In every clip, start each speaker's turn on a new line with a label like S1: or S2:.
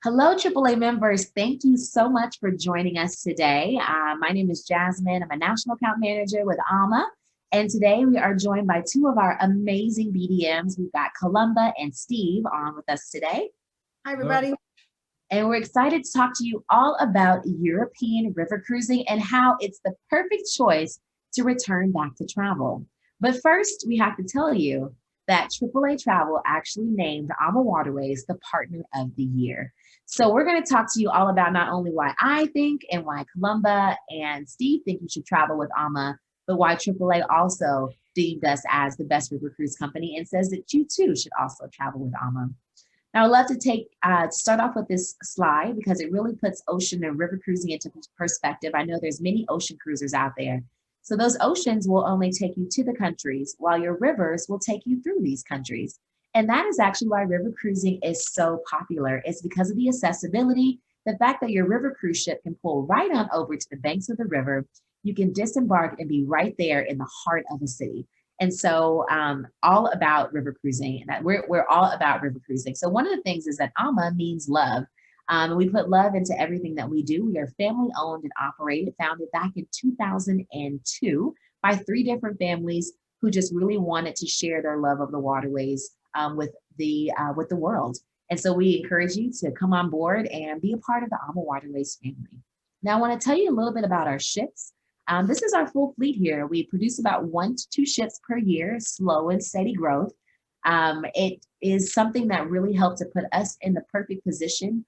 S1: Hello, AAA members. Thank you so much for joining us today. My name is Jasmine. I'm a National Account Manager with AMA. And today we are joined by two of our amazing BDMs. We've got Columba and Steve on with us today.
S2: Hi, everybody.
S1: And we're excited to talk to you all about European river cruising and how it's the perfect choice to return back to travel. But first, we have to tell you that AAA Travel actually named AmaWaterways the Partner of the Year. So we're going to talk to you all about not only why I think and why Columba and Steve think you should travel with AMA, but why AAA also deemed us as the best river cruise company and says that you too should also travel with AMA. Now, I'd love to start off with this slide because it really puts ocean and river cruising into perspective. I know there's many ocean cruisers out there. So those oceans will only take you to the countries, while your rivers will take you through these countries. And that is actually why river cruising is so popular. It's because of the accessibility, the fact that your river cruise ship can pull right on over to the banks of the river. You can disembark and be right there in the heart of a city. And so all about river cruising, and we're all about river cruising. So one of the things is that AMA means love. We put love into everything that we do. We are family owned and operated, founded back in 2002 by 3 different families who just really wanted to share their love of the waterways with the world. And so we encourage you to come on board and be a part of the AmaWaterways family. Now I want to tell you a little bit about our ships. This is our full fleet here. We produce about 1 to 2 ships per year, slow and steady growth. It is something that really helped to put us in the perfect position.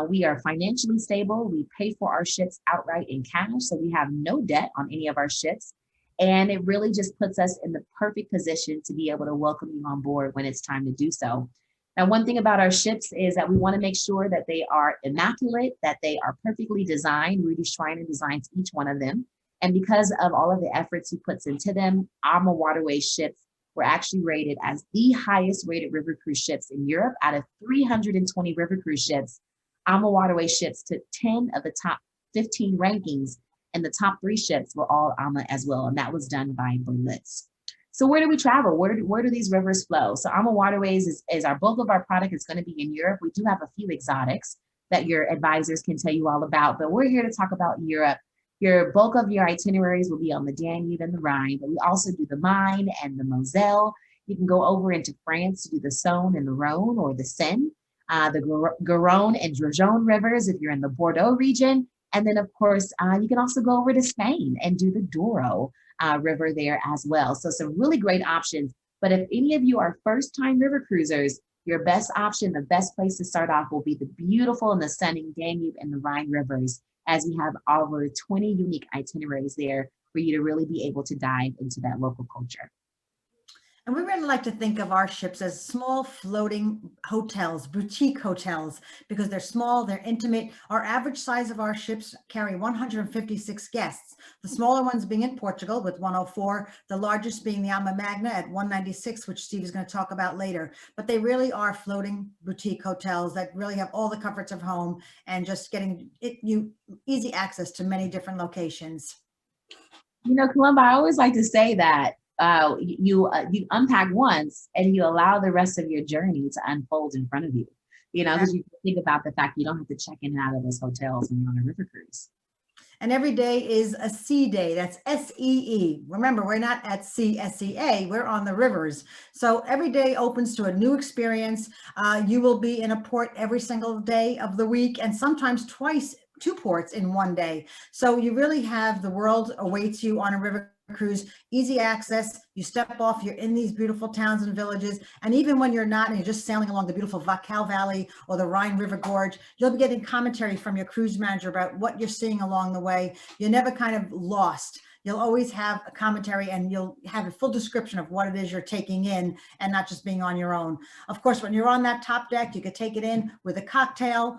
S1: We are financially stable. We pay for our ships outright in cash, so we have no debt on any of our ships. And it really just puts us in the perfect position to be able to welcome you on board when it's time to do so. Now, one thing about our ships is that we want to make sure that they are immaculate, that they are perfectly designed. Rudy Schreiner designs each one of them. And because of all of the efforts he puts into them, AmaWaterways ships were actually rated as the highest rated river cruise ships in Europe. Out of 320 river cruise ships, AmaWaterways ships took 10 of the top 15 rankings, and the top 3 ships were all AMA as well, and that was done by Berlitz. So where do we travel? Where do these rivers flow? So AmaWaterways is our bulk of our product is going to be in Europe. We do have a few exotics that your advisors can tell you all about, but we're here to talk about Europe. Your bulk of your itineraries will be on the Danube and the Rhine, but we also do the Main and the Moselle. You can go over into France to do the Saône and the Rhone, or the Seine, the Garonne and Dordogne rivers if you're in the Bordeaux region. And then, of course, you can also go over to Spain and do the Douro River there as well. So some really great options. But if any of you are first-time river cruisers, your best option, the best place to start off will be the beautiful and the stunning Danube and the Rhine rivers, as we have over 20 unique itineraries there for you to really be able to dive into that local culture.
S2: And we really like to think of our ships as small floating hotels, boutique hotels, because they're small, they're intimate. Our average size of our ships carry 156 guests. The smaller ones being in Portugal with 104, the largest being the Ama Magna at 196, which Steve is going to talk about later. But they really are floating boutique hotels that really have all the comforts of home and just getting you easy access to many different locations.
S1: You know, Columba, I always like to say that you unpack once and you allow the rest of your journey to unfold in front of you. You know, because you think about the fact you don't have to check in and out of those hotels when you're on a river cruise.
S2: And every day is a sea day. That's S-E-E. Remember, we're not at sea, S-E-A. We're on the rivers. So every day opens to a new experience. You will be in a port every single day of the week, and sometimes 2 ports in one day. So you really have the world awaits you on a river cruise, easy access. You step off, you're in these beautiful towns and villages. And even when you're not, and you're just sailing along the beautiful Wachau Valley or the Rhine River Gorge, you'll be getting commentary from your cruise manager about what you're seeing along the way. You're never kind of lost. You'll always have a commentary, and you'll have a full description of what it is you're taking in, and not just being on your own. Of course, when you're on that top deck, you could take it in with a cocktail.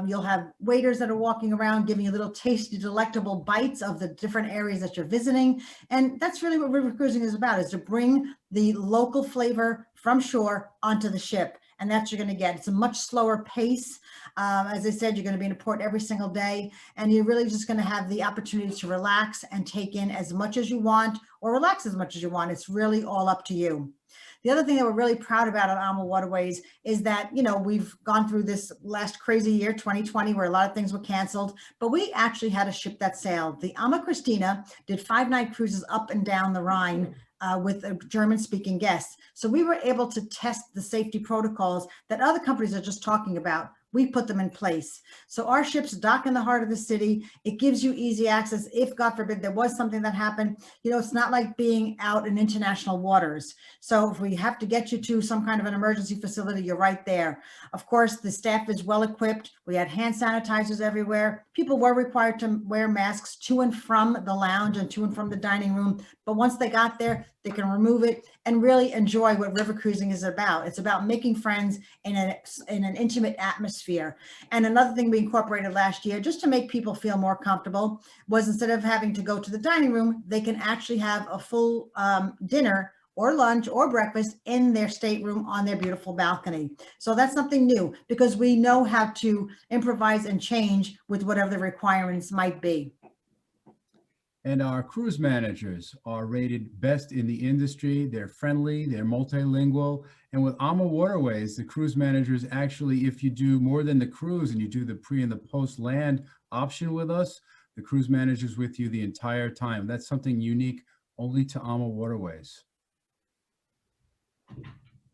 S2: You'll have waiters that are walking around giving you little tasty, delectable bites of the different areas that you're visiting. And that's really what river cruising is about, is to bring the local flavor from shore onto the ship. and that's what you're going to get. It's a much slower pace. As I said, you're going to be in a port every single day, and you're really just going to have the opportunity to relax and take in as much as you want or relax as much as you want. It's really all up to you. The other thing that we're really proud about at AmaWaterways is that, we've gone through this last crazy year, 2020, where a lot of things were canceled, but we actually had a ship that sailed. The Ama Christina did 5-night cruises up and down the Rhine with a German-speaking guest. So we were able to test the safety protocols that other companies are just talking about. We put them in place. So our ships dock in the heart of the city. It gives you easy access. If, God forbid, there was something that happened, it's not like being out in international waters. So if we have to get you to some kind of an emergency facility, you're right there. Of course, the staff is well equipped. We had hand sanitizers everywhere. People were required to wear masks to and from the lounge and to and from the dining room. But once they got there, they can remove it and really enjoy what river cruising is about. It's about making friends in an intimate atmosphere. And another thing we incorporated last year, just to make people feel more comfortable, was instead of having to go to the dining room, they can actually have a full dinner or lunch or breakfast in their stateroom on their beautiful balcony. So that's something new, because we know how to improvise and change with whatever the requirements might be.
S3: And our cruise managers are rated best in the industry. They're friendly, they're multilingual. And with AmaWaterways, the cruise managers actually, if you do more than the cruise and you do the pre and the post land option with us, the cruise manager's with you the entire time. That's something unique only to AmaWaterways.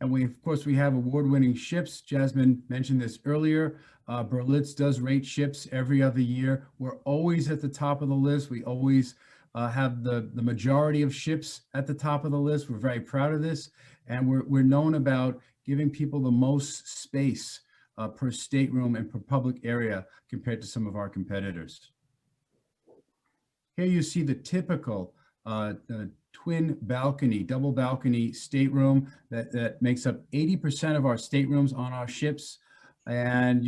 S3: And of course, we have award-winning ships. Jasmine mentioned this earlier. Berlitz does rate ships every other year. We're always at the top of the list. We always have the majority of ships at the top of the list. We're very proud of this. And we're known about giving people the most space per stateroom and per public area compared to some of our competitors. Here you see the typical twin balcony, double balcony stateroom that makes up 80% of our staterooms on our ships. And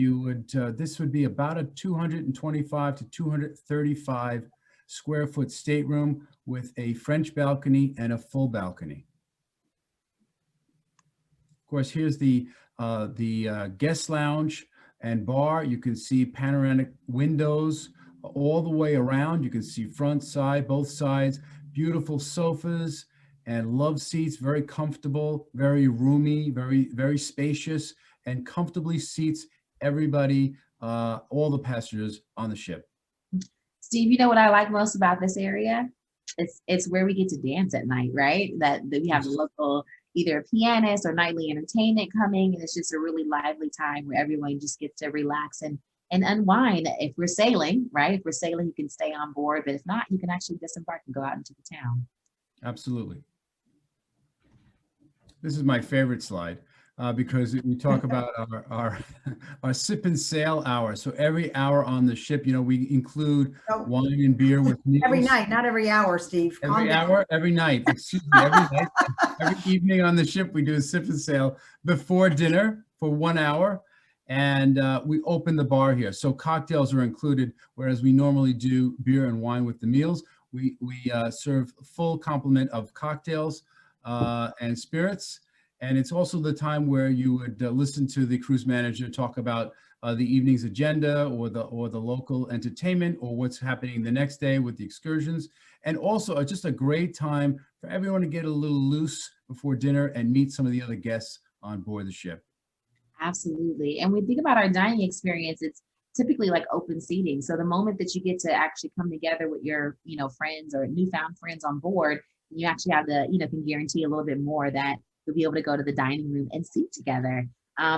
S3: this would be about a 225 to 235 square foot stateroom with a French balcony and a full balcony. Of course, here's the guest lounge and bar. You can see panoramic windows all the way around. You can see front, side, both sides, beautiful sofas and love seats, very comfortable, very roomy, very, very spacious, and comfortably seats everybody, all the passengers on the ship.
S1: Steve, you know what I like most about this area? It's where we get to dance at night, right? That we have the local, either pianist or nightly entertainment coming, and it's just a really lively time where everyone just gets to relax and unwind. If we're sailing, right? If we're sailing, you can stay on board, but if not, you can actually disembark and go out into the town.
S3: Absolutely. This is my favorite slide. Because we talk about our sip and sail hour. So every hour on the ship, we include wine and beer with meals.
S2: Every night, not every hour, Steve.
S3: Every hour, every night. Excuse me, every night. Every evening on the ship, we do a sip and sail before dinner for 1 hour. And we open the bar here. So cocktails are included, whereas we normally do beer and wine with the meals. We serve full complement of cocktails and spirits. And it's also the time where you would listen to the cruise manager talk about the evening's agenda or the local entertainment or what's happening the next day with the excursions. And also just a great time for everyone to get a little loose before dinner and meet some of the other guests on board the ship.
S1: Absolutely. And when we think about our dining experience, it's typically like open seating. So the moment that you get to actually come together with your, friends or newfound friends on board, you actually have the, can guarantee a little bit more that you'll be able to go to the dining room and seat together.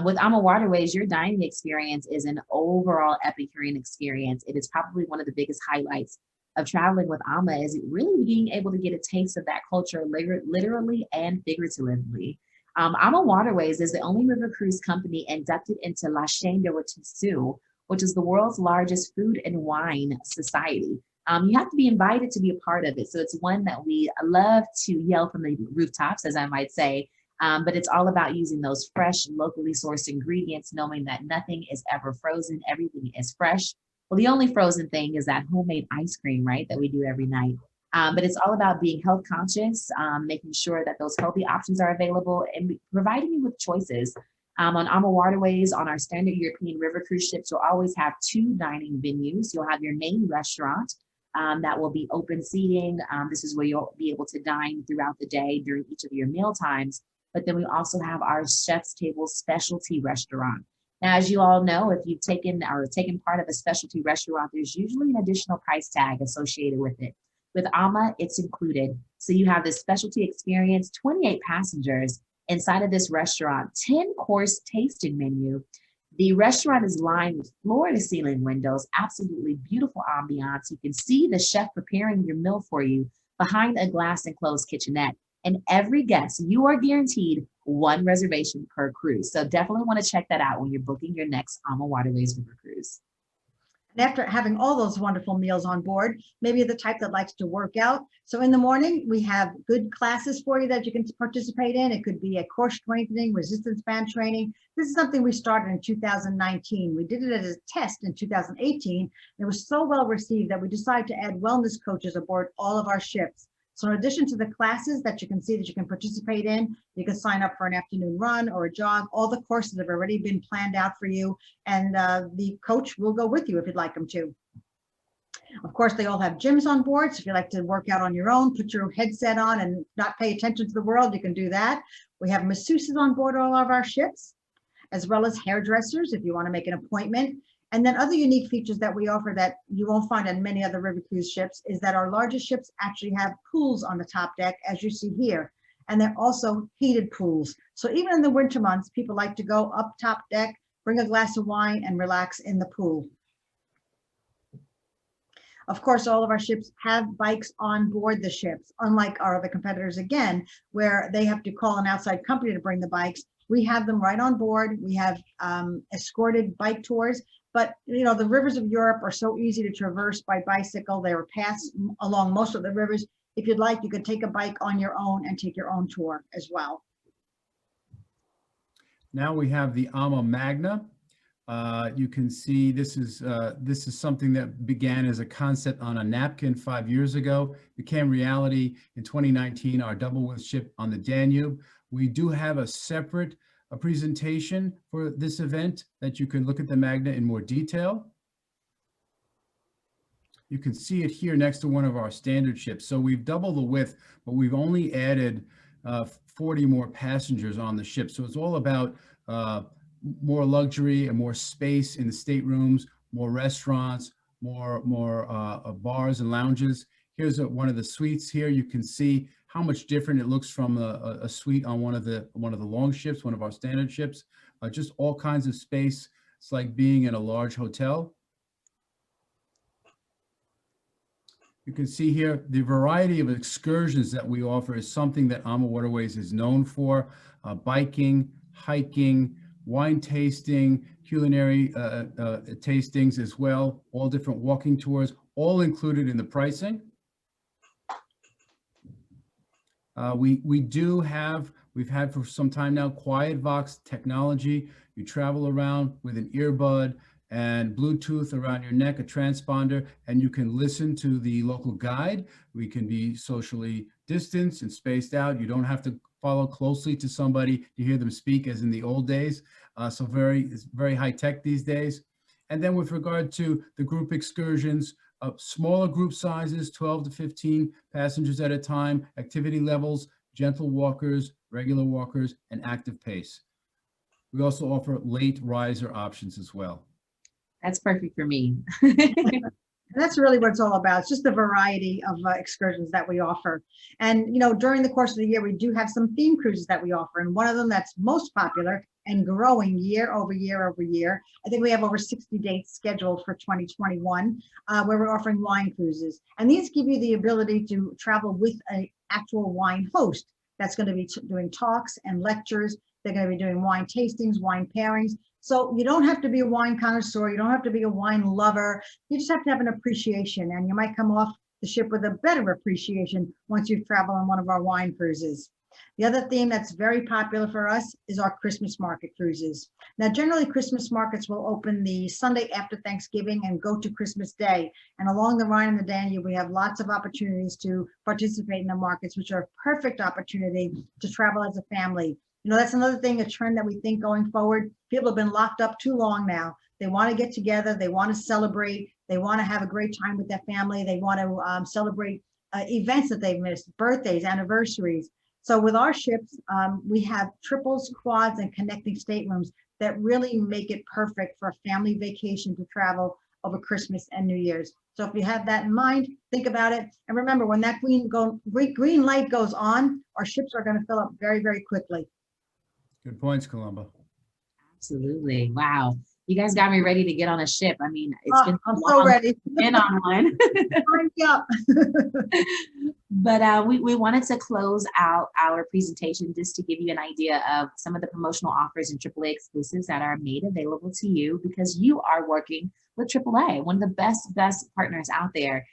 S1: With AmaWaterways, your dining experience is an overall Epicurean experience. It is probably one of the biggest highlights of traveling with Ama, is really being able to get a taste of that culture literally and figuratively. AmaWaterways is the only river cruise company inducted into La Chaîne de Roadside, which is the world's largest food and wine society. You have to be invited to be a part of it. So it's one that we love to yell from the rooftops, as I might say, but it's all about using those fresh, locally sourced ingredients, knowing that nothing is ever frozen, everything is fresh. Well, the only frozen thing is that homemade ice cream, right, that we do every night. But it's all about being health conscious, making sure that those healthy options are available and providing you with choices. On AmaWaterways, on our standard European river cruise ships, you'll always have two dining venues. You'll have your main restaurant that will be open seating. This is where you'll be able to dine throughout the day during each of your meal times. But then we also have our chef's table specialty restaurant. Now, as you all know, if you've taken part of a specialty restaurant, there's usually an additional price tag associated with it. With Ama, it's included. So you have this specialty experience, 28 passengers inside of this restaurant, 10-course tasting menu. The restaurant is lined with floor-to-ceiling windows, absolutely beautiful ambiance. You can see the chef preparing your meal for you behind a glass-enclosed kitchenette. And every guest, you are guaranteed one reservation per cruise. So definitely want to check that out when you're booking your next AmaWaterways River Cruise.
S2: And after having all those wonderful meals on board, maybe you're the type that likes to work out. So in the morning, we have good classes for you that you can participate in. It could be a core strengthening, resistance band training. This is something we started in 2019. We did it as a test in 2018. It was so well received that we decided to add wellness coaches aboard all of our ships. So in addition to the classes that you can see that you can participate in, you can sign up for an afternoon run or a jog. All the courses have already been planned out for you, and the coach will go with you if you'd like them to. Of course, they all have gyms on board, so if you like to work out on your own, put your headset on and not pay attention to the world, you can do that. We have masseuses on board all of our ships, as well as hairdressers if you want to make an appointment. And then other unique features that we offer that you won't find on many other river cruise ships is that our largest ships actually have pools on the top deck, as you see here. And they're also heated pools. So even in the winter months, people like to go up top deck, bring a glass of wine and relax in the pool. Of course, all of our ships have bikes on board the ships, unlike our other competitors, again, where they have to call an outside company to bring the bikes. We have them right on board. We have escorted bike tours. But, you know, the rivers of Europe are so easy to traverse by bicycle. There are paths along most of the rivers. If you'd like, you could take a bike on your own and take your own tour as well.
S3: Now we have the Ama Magna. You can see this is something that began as a concept on a napkin 5 years ago, became reality in 2019, our double width ship on the Danube. We do have a separate presentation for this event that you can look at the Magna in more detail. You can see it here next to one of our standard ships. So we've doubled the width, but we've only added 40 more passengers on the ship. So it's all about more luxury and more space in the staterooms, more restaurants, more bars and lounges. Here's one of the suites here. You can see how much different it looks from a suite on one of the long ships, one of our standard ships. Just all kinds of space. It's like being in a large hotel. You can see here the variety of excursions that we offer is something that AmaWaterways is known for. Biking, hiking, wine tasting, culinary tastings as well, all different walking tours, all included in the pricing. We've had for some time now, Quiet Vox technology. You travel around with an earbud and Bluetooth around your neck, a transponder, and you can listen to the local guide. We can be socially distanced and spaced out. You don't have to follow closely to somebody to hear them speak as in the old days. So it's very high tech these days. And then with regard to the group excursions, smaller group sizes, 12 to 15 passengers at a time, activity levels, gentle walkers, regular walkers, and active pace. We also offer late riser options as well.
S1: That's perfect for me.
S2: And that's really what it's all about. It's just the variety of excursions that we offer. And, you know, during the course of the year, we do have some theme cruises that we offer. And one of them that's most popular and growing year over year over year, I think we have over 60 dates scheduled for 2021, where we're offering wine cruises. And these give you the ability to travel with an actual wine host that's going to be doing talks and lectures. They're going to be doing wine tastings, wine pairings. So you don't have to be a wine connoisseur. You don't have to be a wine lover. You just have to have an appreciation, and you might come off the ship with a better appreciation once you've traveled on one of our wine cruises. The other theme that's very popular for us is our Christmas market cruises. Now, generally, Christmas markets will open the Sunday after Thanksgiving and go to Christmas Day. And along the Rhine and the Danube, we have lots of opportunities to participate in the markets, which are a perfect opportunity to travel as a family. You know, that's another thing, a trend that we think going forward. People have been locked up too long now. They want to get together. They want to celebrate. They want to have a great time with their family. They want to celebrate events that they've missed, birthdays, anniversaries. So with our ships, we have triples, quads, and connecting staterooms that really make it perfect for a family vacation to travel over Christmas and New Year's. So if you have that in mind, think about it. And remember, when that green light goes on, our ships are going to fill up very, very quickly.
S3: Good points, Columba.
S1: Absolutely. Wow. You guys got me ready to get on a ship. I mean, it's been
S2: I'm so ready.
S1: Been on one.
S2: Up.
S1: But we wanted to close out our presentation just to give you an idea of some of the promotional offers and AAA exclusives that are made available to you because you are working with AAA, one of the best partners out there.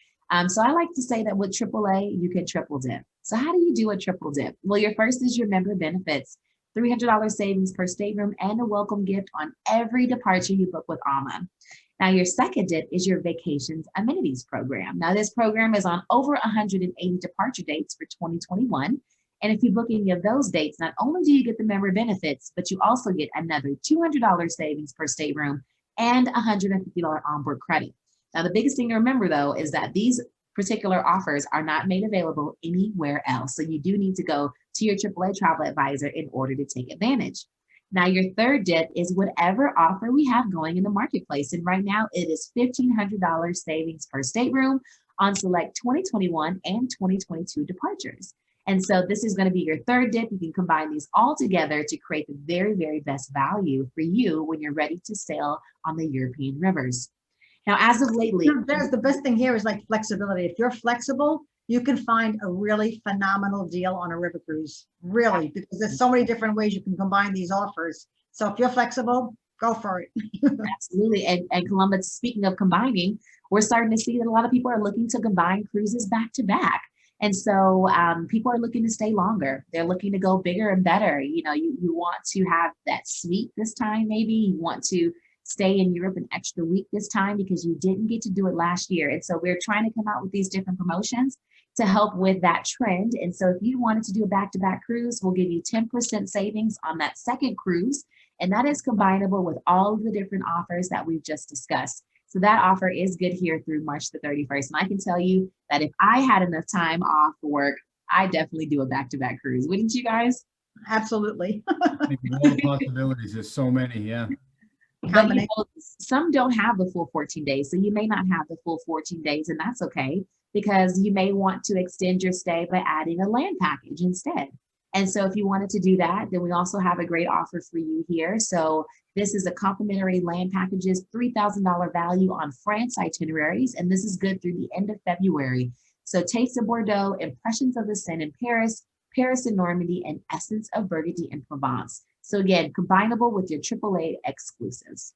S1: So I like to say that with AAA, you can triple dip. So how do you do a triple dip? Well, your first is your member benefits. $300 savings per stateroom and a welcome gift on every departure you book with AMA. Now, your second dip is your vacations amenities program. Now, this program is on over 180 departure dates for 2021. And if you book any of those dates, not only do you get the member benefits, but you also get another $200 savings per stateroom and $150 onboard credit. Now, the biggest thing to remember, though, is that these particular offers are not made available anywhere else. So you do need to go to your AAA travel advisor in order to take advantage. Now, your third dip is whatever offer we have going in the marketplace. And right now it is $1,500 savings per stateroom on select 2021 and 2022 departures. And so this is going to be your third dip. You can combine these all together to create the very, very best value for you when you're ready to sail on the European rivers. Now, as of lately,
S2: there's the best thing here is like flexibility. If you're flexible, you can find a really phenomenal deal on a river cruise, really, because there's so many different ways you can combine these offers. So if you're flexible, go for it.
S1: Absolutely. And Columbus, speaking of combining, we're starting to see that a lot of people are looking to combine cruises back to back. And so people are looking to stay longer. They're looking to go bigger and better. You know, you want to have that suite this time, maybe. You want to stay in Europe an extra week this time because you didn't get to do it last year. And so we're trying to come out with these different promotions to help with that trend. And so if you wanted to do a back-to-back cruise, we'll give you 10% savings on that second cruise. And that is combinable with all of the different offers that we've just discussed. So that offer is good here through March the 31st. And I can tell you that if I had enough time off work, I'd definitely do a back-to-back cruise. Wouldn't you guys?
S2: Absolutely.
S3: I think of all the possibilities, there's so many, yeah.
S1: But you know, some don't have the full 14 days. So you may not have the full 14 days, and that's okay, because you may want to extend your stay by adding a land package instead. And so if you wanted to do that, then we also have a great offer for you here. So this is a complimentary land packages, $3,000 value on France itineraries. And this is good through the end of February. So Taste of Bordeaux, Impressions of the Seine in Paris, Paris and Normandy, and Essence of Burgundy and Provence. So again, combinable with your AAA exclusives.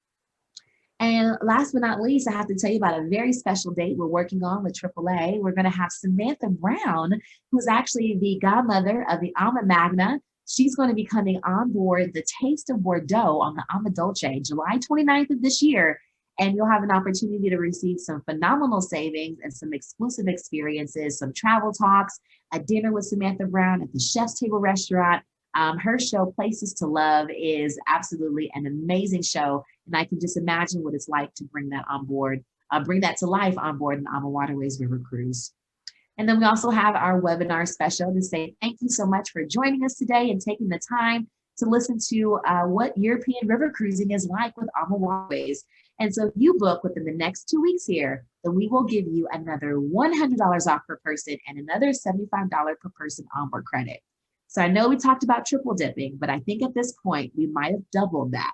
S1: And last but not least, I have to tell you about a very special date we're working on with AAA. We're going to have Samantha Brown, who's actually the godmother of the Ama Magna. She's going to be coming on board the Taste of Bordeaux on the Ama Dolce, July 29th of this year. And you'll have an opportunity to receive some phenomenal savings and some exclusive experiences, some travel talks, a dinner with Samantha Brown at the Chef's Table Restaurant. Her show, Places to Love, is absolutely an amazing show. And I can just imagine what it's like to bring that on board, bring that to life on board an AmaWaterways River Cruise. And then we also have our webinar special to say thank you so much for joining us today and taking the time to listen to what European river cruising is like with AmaWaterways. And so if you book within the next 2 weeks here, then we will give you another $100 off per person and another $75 per person onboard credit. So I know we talked about triple dipping, but I think at this point we might have doubled that.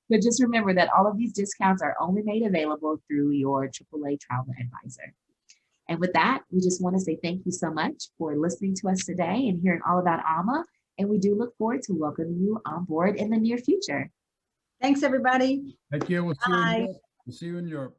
S1: But just remember that all of these discounts are only made available through your AAA travel advisor. And with that, we just want to say thank you so much for listening to us today and hearing all about AMA. And we do look forward to welcoming you on board in the near future.
S2: Thanks, everybody.
S3: Thank you. We'll see you in Europe.